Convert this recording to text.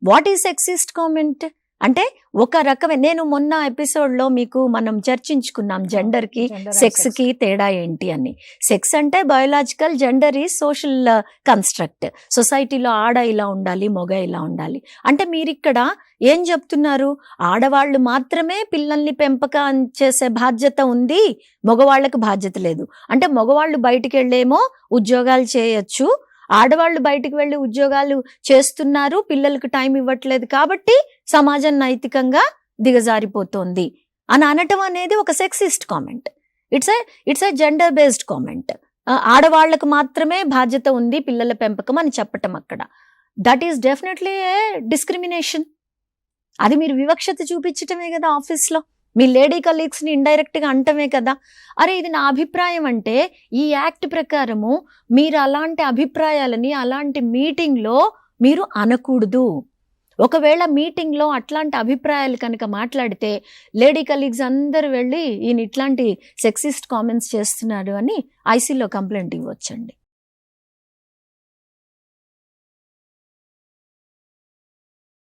What is sexist comment అంటే ఒక రకమైన, నేను మొన్న ఎపిసోడ్లో మీకు మనం చర్చించుకున్నాం జెండర్కి సెక్స్కి తేడా ఏంటి అని. సెక్స్ అంటే biological, gender is social construct. సొసైటీలో ఆడ ఇలా ఉండాలి, మగ ఇలా ఉండాలి. అంటే మీరు ఇక్కడ ఏం చెప్తున్నారు? ఆడవాళ్ళు మాత్రమే పిల్లల్ని పెంపకం చేసే బాధ్యత ఉంది, మగవాళ్ళకు బాధ్యత లేదు. అంటే మగవాళ్ళు బయటికి వెళ్ళేమో ఉద్యోగాలు చేయొచ్చు, ఆడవాళ్ళు బయటికి వెళ్ళి ఉద్యోగాలు చేస్తున్నారు, పిల్లలకు టైం ఇవ్వట్లేదు, కాబట్టి సమాజం నైతికంగా దిగజారిపోతోంది అని అనటం అనేది ఒక sexist comment. It's a gender based comment. ఆడవాళ్లకు మాత్రమే బాధ్యత ఉంది పిల్లల పెంపకం అని చెప్పటం అక్కడ, that is definitely a discrimination. అది మీరు వివక్షత చూపించటమే కదా ఆఫీస్లో, మీ లేడీ కలీగ్స్ని ఇండైరెక్ట్గా అంటమే కదా. అరే ఇది నా అభిప్రాయం అంటే ఈ యాక్ట్ ప్రకారము మీరు అలాంటి అభిప్రాయాలని అలాంటి మీటింగ్లో మీరు అనకూడదు. ఒకవేళ మీటింగ్లో అట్లాంటి అభిప్రాయాలు కనుక మాట్లాడితే లేడీ కలీగ్స్ అందరూ వెళ్ళి ఈయన ఇట్లాంటి సెక్సిస్ట్ కామెంట్స్ చేస్తున్నాడు అని ఐసీలో కంప్లైంట్ ఇవ్వచ్చండి.